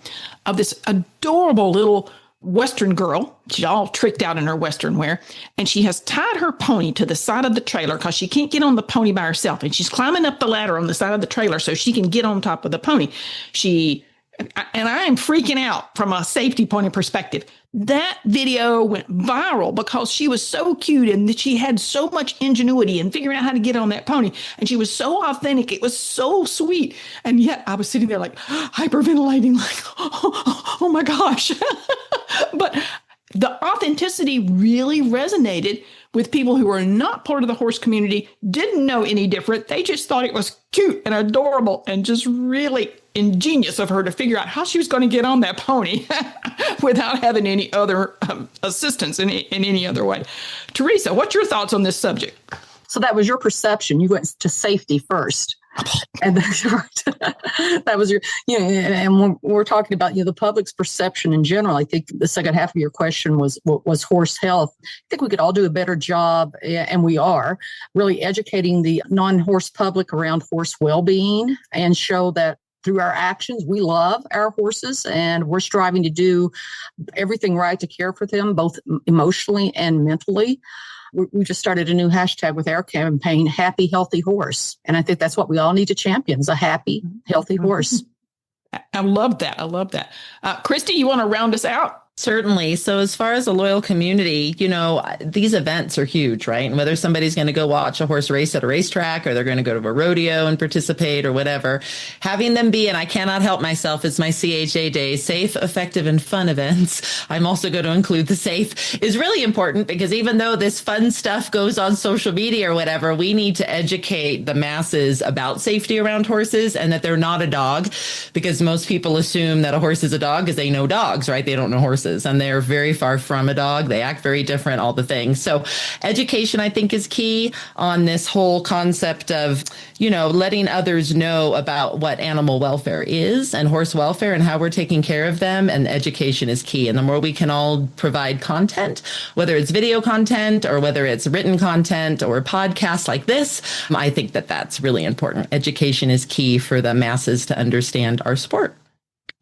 of this adorable little Western girl. She's all tricked out in her Western wear, and she has tied her pony to the side of the trailer because she can't get on the pony by herself. And she's climbing up the ladder on the side of the trailer so she can get on top of the pony. And I am freaking out from a safety point of perspective. That video went viral because she was so cute, and that she had so much ingenuity in figuring out how to get on that pony. And she was so authentic. It was so sweet. And yet I was sitting there hyperventilating, oh my gosh. But The authenticity really resonated with people who were not part of the horse community, didn't know any different. They just thought it was cute and adorable and just really ingenious of her to figure out how she was going to get on that pony without having any other assistance in any other way. Teresa, what's your thoughts on this subject? So that was your perception. You went to safety first. And that was your, and when we're talking about, the public's perception in general, I think the second half of your question was horse health. I think we could all do a better job, and we are really educating the non-horse public around horse well-being and show that through our actions, we love our horses and we're striving to do everything right to care for them, both emotionally and mentally. We just started a new hashtag with our campaign, Happy, Healthy Horse. And I think that's what we all need to champion, is a happy, healthy horse. I love that. I love that. Christy, you want to round us out? Certainly. So as far as a loyal community, these events are huge, right? And whether somebody's going to go watch a horse race at a racetrack or they're going to go to a rodeo and participate or whatever, having them be, and I cannot help myself, it's my CHA day, safe, effective, and fun events. I'm also going to include the safe is really important, because even though this fun stuff goes on social media or whatever, we need to educate the masses about safety around horses and that they're not a dog, because most people assume that a horse is a dog because they know dogs, right? They don't know horses. And they're very far from a dog. They act very different, all the things. So education, I think, is key on this whole concept of, letting others know about what animal welfare is and horse welfare and how we're taking care of them. And education is key. And the more we can all provide content, whether it's video content or whether it's written content or podcasts like this, I think that that's really important. Education is key for the masses to understand our sport.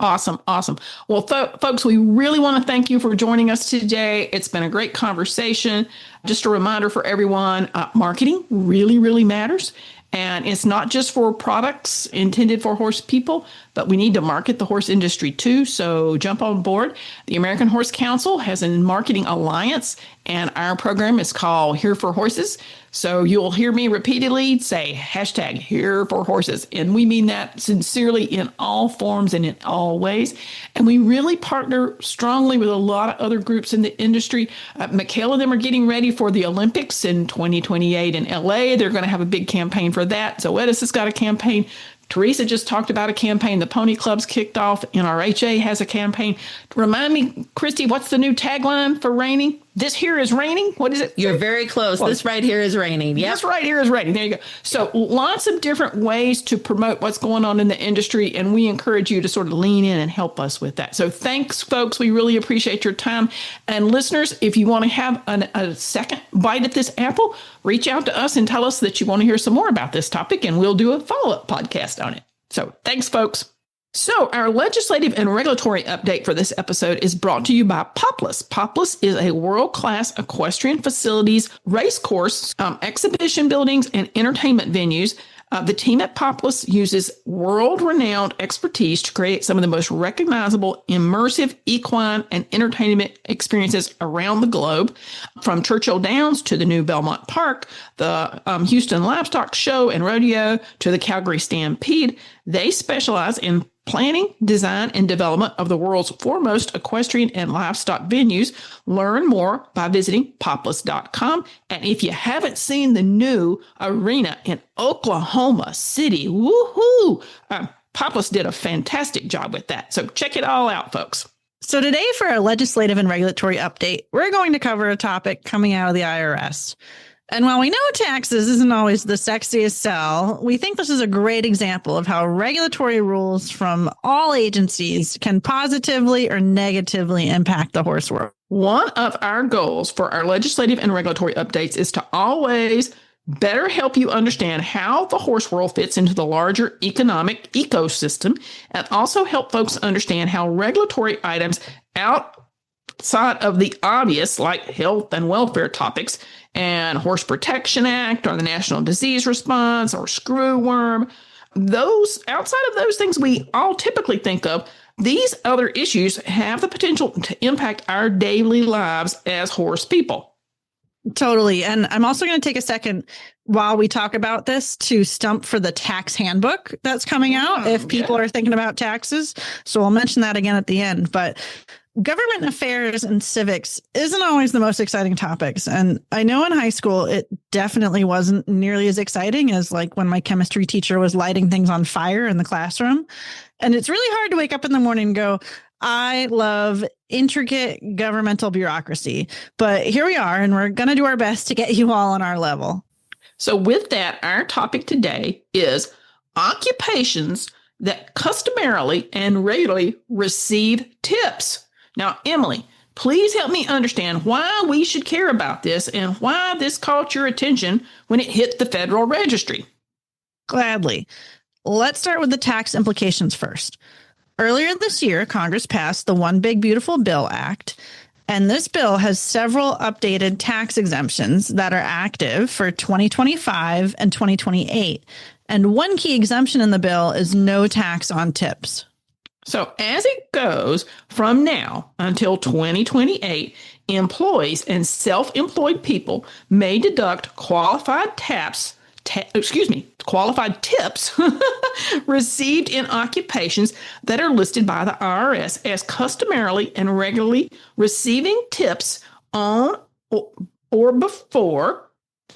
Awesome. Awesome. Well, folks, we really want to thank you for joining us today. It's been a great conversation. Just a reminder for everyone, marketing really, really matters. And it's not just for products intended for horse people, but we need to market the horse industry too. So jump on board. The American Horse Council has a marketing alliance, and our program is called Here for Horses. So you'll hear me repeatedly say hashtag Here for Horses. And we mean that sincerely in all forms and in all ways. And we really partner strongly with a lot of other groups in the industry. Michaela and them are getting ready for the Olympics in 2028 in LA. They're going to have a big campaign for that. Zoetis has got a campaign. Teresa just talked about a campaign. The Pony Club's kicked off. NRHA has a campaign. Remind me, Christy, what's the new tagline for raining? This here is raining? What is it? You're very close. Well, this right here is raining. Yep. This right here is raining. There you go. So lots of different ways to promote what's going on in the industry, and we encourage you to sort of lean in and help us with that. So thanks, folks. We really appreciate your time. And listeners, if you want to have a second bite at this apple, reach out to us and tell us that you want to hear some more about this topic, and we'll do a follow-up podcast on it. So thanks, folks. So our legislative and regulatory update for this episode is brought to you by Poplis. Poplis is a world-class equestrian facilities, race course, exhibition buildings, and entertainment venues. The team at Poplis uses world-renowned expertise to create some of the most recognizable, immersive equine and entertainment experiences around the globe, from Churchill Downs to the new Belmont Park, the Houston Livestock Show and Rodeo, to the Calgary Stampede. They specialize in planning, design, and development of the world's foremost equestrian and livestock venues. Learn more by visiting poplis.com. And if you haven't seen the new arena in Oklahoma City, woohoo! Poplis did a fantastic job with that. So check it all out, folks. So today, for our legislative and regulatory update, we're going to cover a topic coming out of the IRS. And while we know taxes isn't always the sexiest sell, we think this is a great example of how regulatory rules from all agencies can positively or negatively impact the horse world. One of our goals for our legislative and regulatory updates is to always better help you understand how the horse world fits into the larger economic ecosystem, and also help folks understand how regulatory items outside of the obvious, like health and welfare topics, and Horse Protection Act, or the National Disease Response, or screw worm, those outside of those things we all typically think of, these other issues have the potential to impact our daily lives as horse people. Totally. And I'm also going to take a second while we talk about this to stump for the tax handbook that's coming out if people are thinking about taxes. So I'll mention that again at the end. But Government affairs and civics isn't always the most exciting topics. And I know in high school, it definitely wasn't nearly as exciting as like when my chemistry teacher was lighting things on fire in the classroom. And it's really hard to wake up in the morning and go, I love intricate governmental bureaucracy. But here we are, and we're going to do our best to get you all on our level. So with that, our topic today is occupations that customarily and regularly receive tips. Now, Emily, please help me understand why we should care about this and why this caught your attention when it hit the Federal Registry. Gladly. Let's start with the tax implications first. Earlier this year, Congress passed the One Big Beautiful Bill Act, and this bill has several updated tax exemptions that are active for 2025 and 2028. And one key exemption in the bill is no tax on tips. So as it goes from now until 2028, employees and self-employed people may deduct qualified tips received in occupations that are listed by the IRS as customarily and regularly receiving tips on or before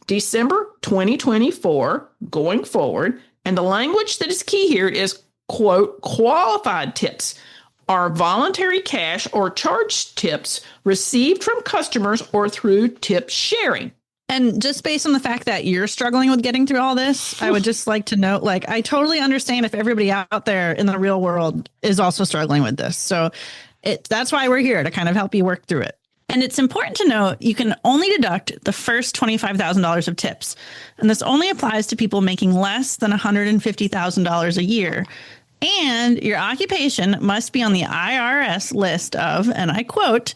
December 2024 going forward. And the language that is key here is, quote, qualified tips are voluntary cash or charge tips received from customers or through tip sharing. And just based on the fact that you're struggling with getting through all this, I would just like to note, like, I totally understand if everybody out there in the real world is also struggling with this. So that's why we're here, to kind of help you work through it. And it's important to note you can only deduct the first $25,000 of tips. And this only applies to people making less than $150,000 a year. And your occupation must be on the IRS list of, and I quote,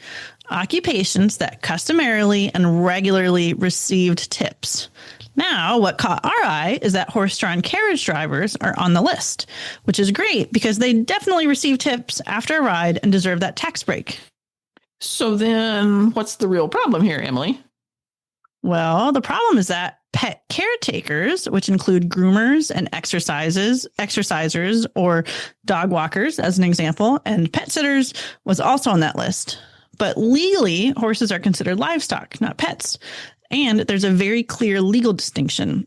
occupations that customarily and regularly received tips. Now, what caught our eye is that horse-drawn carriage drivers are on the list, which is great because they definitely receive tips after a ride and deserve that tax break. So then what's the real problem here, Emily? Well, the problem is that pet caretakers, which include groomers and exercisers or dog walkers, as an example, and pet sitters was also on that list. But legally, horses are considered livestock, not pets. And there's a very clear legal distinction.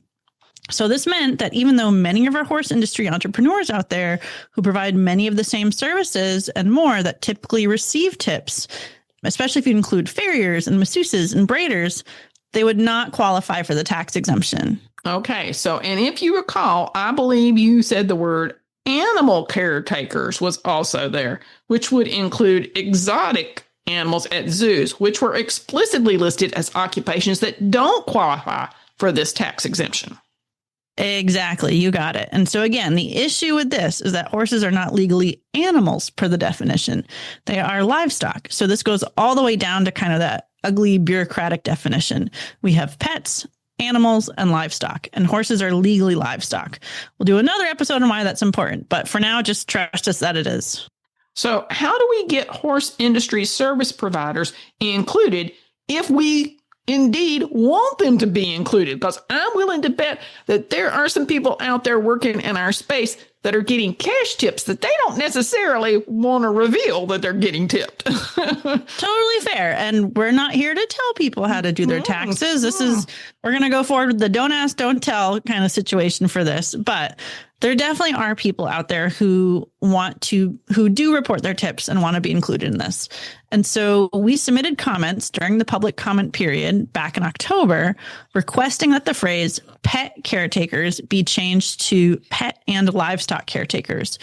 So this meant that even though many of our horse industry entrepreneurs out there who provide many of the same services and more that typically receive tips, especially if you include farriers and masseuses and braiders, they would not qualify for the tax exemption. Okay, so, and if you recall, I believe you said the word animal caretakers was also there, which would include exotic animals at zoos, which were explicitly listed as occupations that don't qualify for this tax exemption. Exactly. You got it. And so again, the issue with this is that horses are not legally animals per the definition. They are livestock. So this goes all the way down to kind of that ugly bureaucratic definition. We have pets, animals, and livestock, and horses are legally livestock. We'll do another episode on why that's important, but for now, just trust us that it is. So how do we get horse industry service providers included if we indeed want them to be included? Because I'm willing to bet that there are some people out there working in our space that are getting cash tips that they don't necessarily want to reveal that they're getting tipped. Totally fair. And we're not here to tell people how to do their taxes. We're going to go forward with the don't ask, don't tell kind of situation for this. But there definitely are people out there who do report their tips and want to be included in this. And so we submitted comments during the public comment period back in October, requesting that the phrase pet caretakers be changed to pet and livestock caretakers.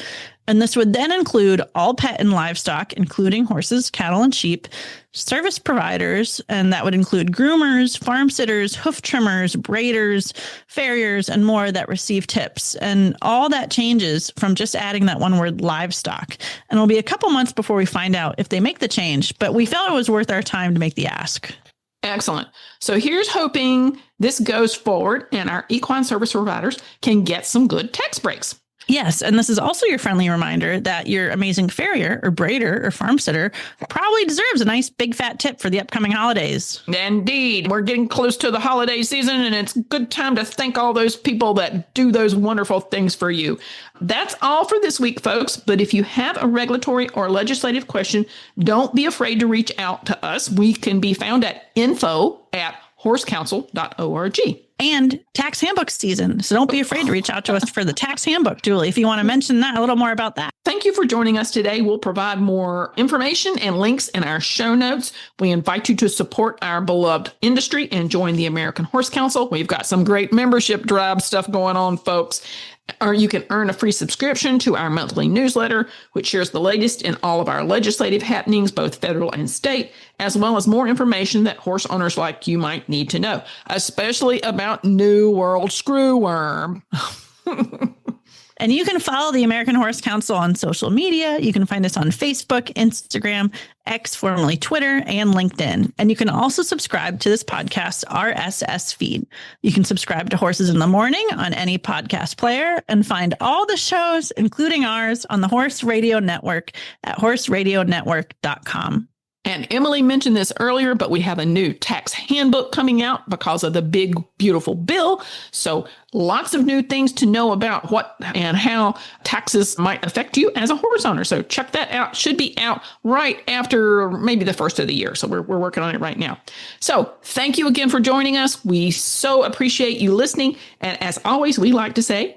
And this would then include all pet and livestock, including horses, cattle, and sheep, service providers, and that would include groomers, farm sitters, hoof trimmers, braiders, farriers, and more that receive tips. And all that changes from just adding that one word livestock. And it'll be a couple months before we find out if they make the change, but we felt it was worth our time to make the ask. Excellent. So here's hoping this goes forward and our equine service providers can get some good tax breaks. Yes, and this is also your friendly reminder that your amazing farrier or braider or farm sitter probably deserves a nice big fat tip for the upcoming holidays. Indeed. We're getting close to the holiday season, and it's a good time to thank all those people that do those wonderful things for you. That's all for this week, folks. But if you have a regulatory or legislative question, don't be afraid to reach out to us. We can be found at info@horsecouncil.org. And tax handbook season. So don't be afraid to reach out to us for the tax handbook, Julie, if you want to mention that a little more about that. Thank you for joining us today. We'll provide more information and links in our show notes. We invite you to support our beloved industry and join the American Horse Council. We've got some great membership drive stuff going on, folks. Or you can earn a free subscription to our monthly newsletter, which shares the latest in all of our legislative happenings, both federal and state, as well as more information that horse owners like you might need to know, especially about New World Screwworm. And you can follow the American Horse Council on social media. You can find us on Facebook, Instagram, X, formerly Twitter, and LinkedIn. And you can also subscribe to this podcast's RSS feed. You can subscribe to Horses in the Morning on any podcast player and find all the shows, including ours, on the Horse Radio Network at horseradionetwork.com. And Emily mentioned this earlier, but we have a new tax handbook coming out because of the big, beautiful bill. So lots of new things to know about what and how taxes might affect you as a horse owner. So check that out. Should be out right after maybe the first of the year. So we're working on it right now. So thank you again for joining us. We so appreciate you listening. And as always, we like to say,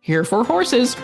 #Here for Horses.